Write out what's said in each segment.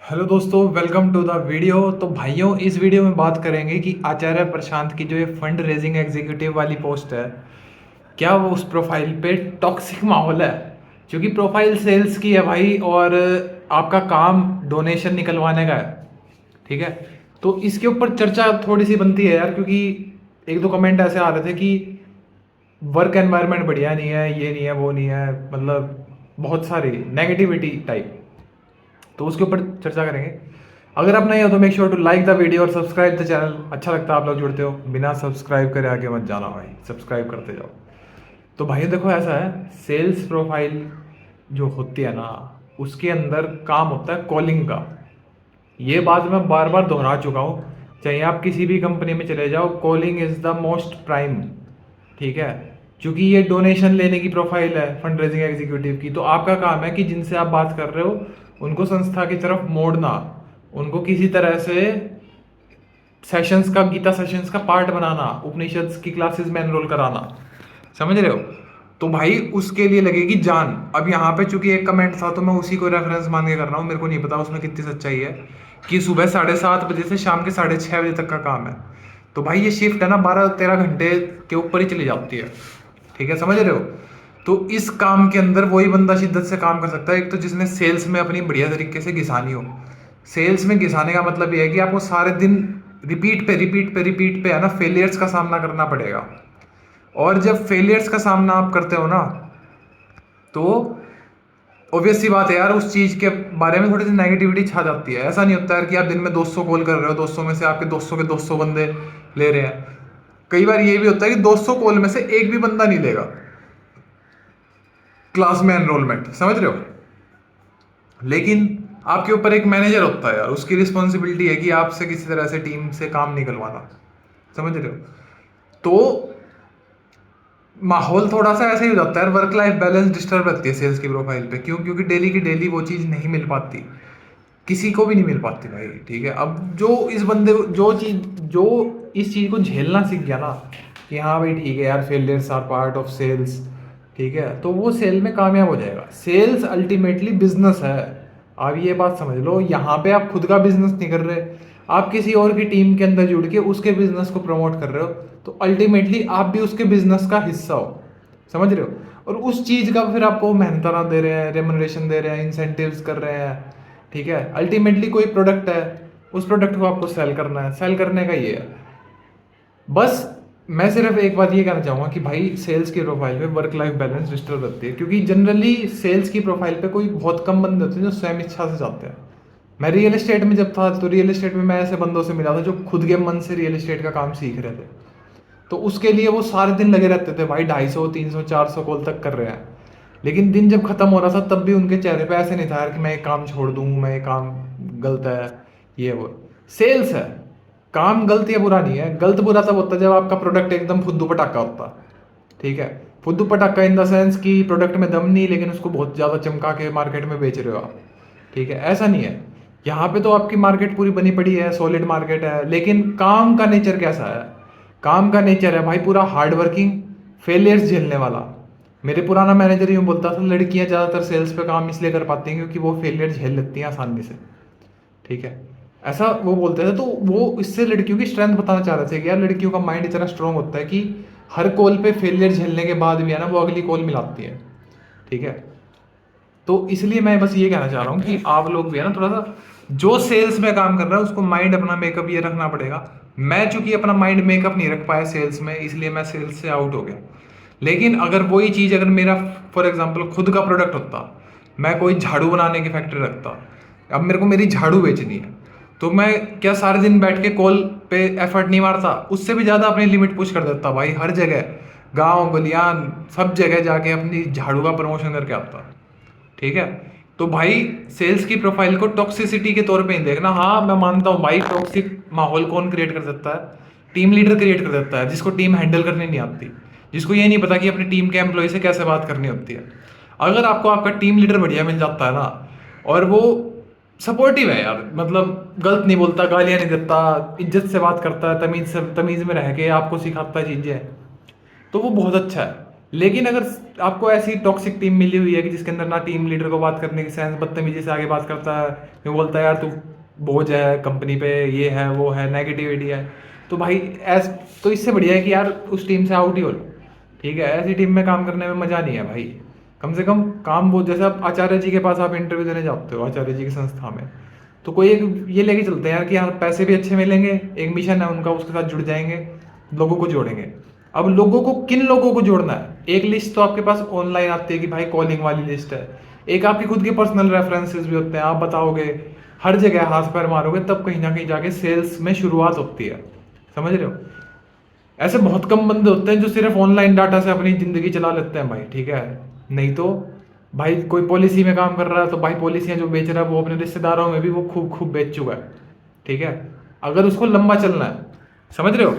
Hello दोस्तों, welcome to the video. तो भाइयों, इस वीडियो में बात करेंगे कि आचार्य प्रशांत की जो ये फंड रेजिंग एग्जीक्यूटिव वाली पोस्ट है, क्या वो उस प्रोफाइल पे टॉक्सिक माहौल है? क्योंकि प्रोफाइल सेल्स की है भाई, और आपका काम डोनेशन निकलवाने का है। ठीक है, तो इसके ऊपर चर्चा थोड़ी सी बनती है यार, क्योंकि एक दो कमेंट ऐसे आ रहे थे कि वर्क एनवायरनमेंट बढ़िया नहीं है, ये नहीं है, वो नहीं है, मतलब बहुत सारी नेगेटिविटी टाइप। तो उसके ऊपर चर्चा करेंगे। अगर आप नए हो तो make sure to like the video और सब्सक्राइब द चैनल। अच्छा लगता है आप लोग जुड़ते हो, बिना सब्सक्राइब करे आगे मत जाना भाई, सब्सक्राइब करते जाओ। तो भाई देखो, ऐसा है, सेल्स प्रोफाइल जो होती है ना, उसके अंदर काम होता है कॉलिंग का। ये बात मैं बार बार दोहरा चुका हूँ, चाहे आप किसी भी कंपनी में चले जाओ, calling is the most prime. ठीक है, क्योंकि ये डोनेशन लेने की प्रोफाइल है फंड रेजिंग एग्जीक्यूटिव की, तो आपका काम है कि जिनसे आप बात कर रहे हो उनको संस्था की तरफ मोड़ना, उनको किसी तरह से सेशंस का, गीता सेशंस का पार्ट बनाना, उपनिषद की क्लासेस में एनरोल कराना। समझ रहे हो? तो भाई उसके लिए लगेगी जान। अब यहाँ पे चूंकि एक कमेंट था तो मैं उसी को रेफरेंस मान के कर रहा हूँ, मेरे को नहीं पता उसमें कितनी सच्चाई है, कि सुबह 7:30 बजे से शाम के 6:30 बजे तक का काम है। तो भाई ये शिफ्ट है ना, 12-13 घंटे के ऊपर ही चली जाती है। ठीक है, समझ रहे हो? तो इस काम के अंदर वही बंदा शिद्दत से काम कर सकता है, एक तो जिसने सेल्स में अपनी बढ़िया तरीके से घिसानी हो। सेल्स में घिसाने का मतलब ये है कि आपको सारे दिन रिपीट पे है ना, फेलियर्स का सामना करना पड़ेगा। और जब फेलियर्स का सामना आप करते हो ना, तो ऑब्वियस सी बात है यार, उस चीज के बारे में थोड़ी सी नेगेटिविटी छा जाती है। ऐसा नहीं होता यार कि आप दिन में 200 कॉल कर रहे हो, 200 में से आपके 200 के 200 बंदे ले रहे हैं। कई बार ये भी होता है कि 200 कॉल में से एक भी बंदा नहीं लेगा क्लास में एनरोलमेंट। समझ रहे हो? लेकिन आपके ऊपर एक मैनेजर होता है यार, उसकी रिस्पॉन्सिबिलिटी है कि आपसे किसी तरह से टीम से काम निकलवाना। समझ रहे हो? तो माहौल थोड़ा सा ऐसे ही हो जाता है, वर्क लाइफ बैलेंस डिस्टर्ब रहती है सेल्स की प्रोफाइल पे। क्यों? क्योंकि डेली की डेली वो चीज़ नहीं मिल पाती, किसी को भी नहीं मिल पाती भाई। ठीक है, अब जो इस बंदे को जो इस चीज़ को झेलना सीख गया ना, कि हाँ भाई ठीक है यार, failures are part of sales. ठीक है, तो वो सेल में कामयाब हो जाएगा। सेल्स अल्टीमेटली बिजनेस है। आप ये बात समझ लो, यहाँ पे आप खुद का बिजनेस नहीं कर रहे, आप किसी और की टीम के अंदर जुड़ के उसके बिजनेस को प्रमोट कर रहे हो। तो अल्टीमेटली आप भी उसके बिजनेस का हिस्सा हो। समझ रहे हो? और उस चीज़ का फिर आपको मेहनताना दे रहे हैं, रेमुनरेशन दे रहे हैं, इंसेंटिव्स कर रहे हैं। ठीक है, अल्टीमेटली कोई प्रोडक्ट है, उस प्रोडक्ट को आपको सेल करना है, सेल करने का ये है बस। मैं सिर्फ एक बात ये कहना चाहूँगा कि भाई सेल्स की प्रोफाइल पे वर्क लाइफ बैलेंस डिस्टर्ब रहती है, क्योंकि जनरली सेल्स की प्रोफाइल पे कोई बहुत कम बंदे होते हैं जो स्वयं इच्छा से जाते हैं। मैं रियल एस्टेट में जब था, तो रियल एस्टेट में मैं ऐसे बंदों से मिला था जो खुद के मन से रियल एस्टेट का काम सीख रहे थे। तो उसके लिए वो सारे दिन लगे रहते थे भाई, 250, 300, 400 कॉल तक कर रहे हैं। लेकिन दिन जब खत्म हो रहा था तब भी उनके चेहरे पे ऐसे नहीं था यार कि मैं ये काम छोड़ दूँ, मैं ये काम गलत है, ये वो। सेल्स है, काम गलत या बुरा नहीं है। गलत बुरा तब होता है जब आपका प्रोडक्ट एकदम फुद्दू पटाखा होता है। ठीक है, फुद्दू पटाखा इन द सेंस कि प्रोडक्ट में दम नहीं, लेकिन उसको बहुत ज़्यादा चमका के मार्केट में बेच रहे हो आप। ठीक है, ऐसा नहीं है। यहाँ पे तो आपकी मार्केट पूरी बनी पड़ी है, सॉलिड मार्केट है, लेकिन काम का नेचर कैसा है? काम का नेचर है भाई पूरा हार्ड वर्किंग, फेलियर्स झेलने वाला। मेरे पुराना मैनेजर यूँ बोलता था, लड़कियां ज़्यादातर सेल्स पे काम इसलिए कर पाती हैं क्योंकि वो फेलियर झेल लेती हैं आसानी से। ठीक है, ऐसा वो बोलते थे। तो वो इससे लड़कियों की स्ट्रेंथ बताना चाह रहे थे कि यार लड़कियों का माइंड इतना स्ट्रांग होता है कि हर कॉल पे फेलियर झेलने के बाद भी है ना, वो अगली कॉल मिलाती है। ठीक है, तो इसलिए मैं बस ये कहना चाह रहा हूँ कि आप लोग भी है ना, थोड़ा सा जो सेल्स में काम कर रहा है उसको माइंड अपना मेकअप ये रखना पड़ेगा। मैं चूंकि अपना माइंड मेकअप नहीं रख पाया सेल्स में, इसलिए मैं सेल्स से आउट हो गया। लेकिन अगर वही चीज़ अगर मेरा फॉर एग्जाम्पल खुद का प्रोडक्ट होता, मैं कोई झाड़ू बनाने की फैक्ट्री रखता, अब मेरे को मेरी झाड़ू बेचनी है, तो मैं क्या सारे दिन बैठ के कॉल पे एफर्ट नहीं मारता? उससे भी ज़्यादा अपनी लिमिट पुश कर देता भाई, हर जगह गांव गलियान सब जगह जाके अपनी झाड़ू का प्रमोशन करके आता। ठीक है, तो भाई सेल्स की प्रोफाइल को टॉक्सिसिटी के तौर पे नहीं देखना। हाँ मैं मानता हूँ भाई, टॉक्सिक माहौल कौन क्रिएट कर सकता है? टीम लीडर क्रिएट कर देता है, जिसको टीम हैंडल करनी नहीं आती, जिसको ये नहीं पता कि अपनी टीम के एम्प्लॉय से कैसे बात करनी होती है। अगर आपको आपका टीम लीडर बढ़िया मिल जाता है ना, और वो सपोर्टिव है यार, मतलब गलत नहीं बोलता, गालियां नहीं देता, इज्जत से बात करता है, तमीज में रह के आपको सिखाता है चीजें, तो वो बहुत अच्छा है। लेकिन अगर आपको ऐसी टॉक्सिक टीम मिली हुई है कि जिसके अंदर ना टीम लीडर को बात करने की सेंस, बदतमीजी से आगे बात करता है, वो बोलता है यार तू बोझ है कंपनी पे, ये है वो है, नेगेटिविटी है, तो भाई ऐस तो इससे बढ़िया है कि यार उस टीम से आउट ही हो लो। ठीक है, ऐसी टीम में काम करने में मज़ा नहीं है भाई। कम से कम काम वो, जैसे आप आचार्य जी के पास आप इंटरव्यू देने जाते हो आचार्य जी की संस्था में, तो कोई एक ये लेके चलते हैं यार कि यार पैसे भी अच्छे मिलेंगे, एक मिशन है उनका, उसके साथ जुड़ जाएंगे, लोगों को जोड़ेंगे। अब लोगों को, किन लोगों को जोड़ना है? एक लिस्ट तो आपके पास ऑनलाइन आती है कि भाई कॉलिंग वाली लिस्ट है, एक आपकी खुद की पर्सनल रेफरेंसेस भी होते हैं, आप बताओगे, हर जगह हाथ पैर मारोगे, तब कहीं ना कहीं जाके सेल्स में शुरुआत होती है। समझ रहे हो? ऐसे बहुत कम बंदे होते हैं जो सिर्फ ऑनलाइन डाटा से अपनी जिंदगी चला लेते हैं भाई। ठीक है, नहीं तो भाई कोई पॉलिसी में काम कर रहा है तो भाई पॉलिसियां जो बेच रहा है वो अपने रिश्तेदारों में भी वो खूब खूब बेच चुका है। ठीक है, अगर उसको लंबा चलना है, समझ रहे हो,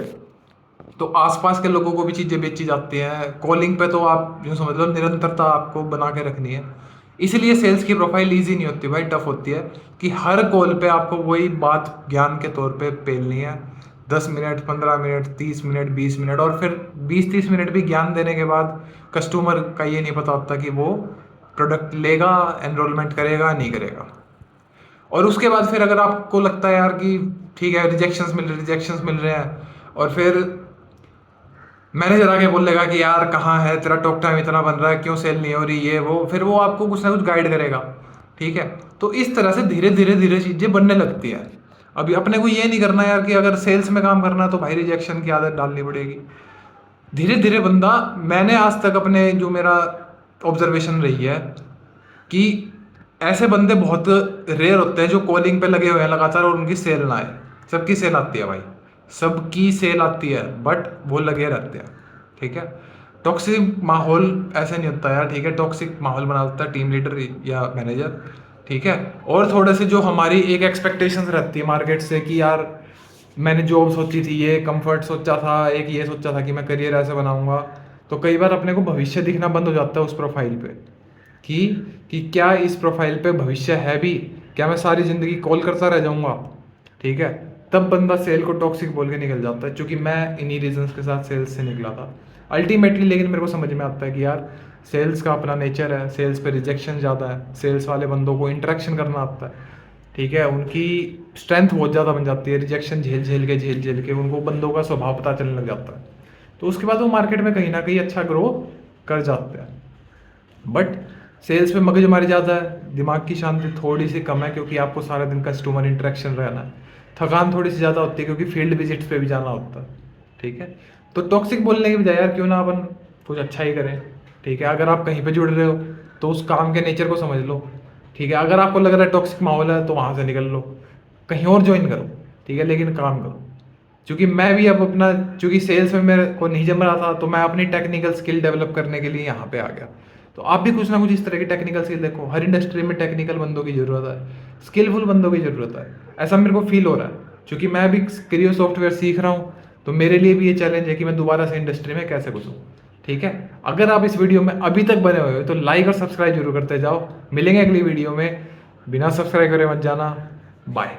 तो आसपास के लोगों को भी चीज़ें बेची जाती हैं। कॉलिंग पे तो आप यूँ समझ लो निरंतरता आपको बना के रखनी है। इसीलिए सेल्स की प्रोफाइल ईजी नहीं होती भाई, टफ होती है कि हर कॉल पे आपको वही बात ज्ञान के तौर पे पेलनी है। 10 मिनट, 15 मिनट, 30 मिनट, 20 मिनट, और फिर 20-30 मिनट भी ज्ञान देने के बाद कस्टमर का ये नहीं पता होता कि वो प्रोडक्ट लेगा, एनरोलमेंट करेगा, नहीं करेगा। और उसके बाद फिर अगर आपको लगता है यार कि ठीक है रिजेक्शंस मिल रहे हैं, और फिर मैनेजर आके बोलेगा कि यार कहाँ है तेरा, टॉक टाइम इतना बन रहा है, क्यों सेल नहीं हो रही, ये वो, फिर वो आपको कुछ ना कुछ गाइड करेगा। ठीक है, तो इस तरह से धीरे धीरे धीरे चीज़ें बनने लगती है। अभी अपने को ये नहीं करना यार कि अगर सेल्स में काम करना है तो भाई रिजेक्शन की आदत डालनी पड़ेगी। धीरे धीरे बंदा, मैंने आज तक अपने जो मेरा ऑब्जर्वेशन रही है कि ऐसे बंदे बहुत रेयर होते हैं जो कॉलिंग पे लगे हुए हैं लगातार और उनकी सेल ना आए। सबकी सेल आती है भाई, सबकी सेल आती है, बट वो लगे रहते हैं। ठीक है, टॉक्सिक माहौल ऐसे नहीं होता यार। ठीक है, टॉक्सिक माहौल बना देता है टीम लीडर या मैनेजर। ठीक है, और थोड़े से जो हमारी एक एक्सपेक्टेशंस रहती है मार्केट से कि यार मैंने जॉब सोची थी, ये कंफर्ट सोचा था, एक ये सोचा था कि मैं करियर ऐसे बनाऊंगा, तो कई बार अपने को भविष्य दिखना बंद हो जाता है उस प्रोफाइल पे कि क्या इस प्रोफाइल पे भविष्य है भी, क्या मैं सारी ज़िंदगी कॉल करता रह जाऊंगा। ठीक है, तब बंदा सेल को टॉक्सिक बोल के निकल जाता है, क्योंकि मैं इन्हीं रीजंस के साथ सेल्स से निकला था अल्टीमेटली। लेकिन मेरे को समझ में आता है कि यार सेल्स का अपना नेचर है, सेल्स पे रिजेक्शन ज़्यादा है, सेल्स वाले बंदों को इंटरेक्शन करना आता है। ठीक है, उनकी स्ट्रेंथ बहुत ज़्यादा बन जाती है, रिजेक्शन झेल झेल के उनको बंदों का स्वभाव पता चलने लग जाता है, तो उसके बाद वो मार्केट में कहीं ना कहीं अच्छा ग्रो कर जाते हैं। बट सेल्स में मगजमारी ज़्यादा है, दिमाग की शांति थोड़ी सी कम है, क्योंकि आपको सारा दिन कस्टमर इंटरेक्शन रहना है, थकान थोड़ी सी ज़्यादा होती है क्योंकि फील्ड विजिट्स पे भी जाना होता है। ठीक है, तो टॉक्सिक बोलने की बजाय यार क्यों ना अपन कुछ अच्छा ही करें। ठीक है, अगर आप कहीं पे जुड़ रहे हो तो उस काम के नेचर को समझ लो। ठीक है, अगर आपको लग रहा है टॉक्सिक माहौल है तो वहाँ से निकल लो, कहीं और ज्वाइन करो। ठीक है, लेकिन काम करो। क्योंकि मैं भी अब अपना, चूँकि सेल्स में मेरे को नहीं जम रहा था, तो मैं अपनी टेक्निकल स्किल डेवलप करने के लिए यहाँ पे आ गया। तो आप भी कुछ ना कुछ इस तरह की टेक्निकल स्किल देखो, हर इंडस्ट्री में टेक्निकल बंदों की ज़रूरत है, स्किलफुल बंदों की ज़रूरत है, ऐसा मेरे को फील हो रहा है। क्योंकि मैं भी क्रियो सॉफ्टवेयर सीख रहा हूँ, तो मेरे लिए भी ये चैलेंज है कि मैं दोबारा से इंडस्ट्री में कैसे घुसूँ। ठीक है, अगर आप इस वीडियो में अभी तक बने हुए हो तो लाइक और सब्सक्राइब जरूर करते जाओ। मिलेंगे अगली वीडियो में, बिना सब्सक्राइब करे मत जाना। बाय।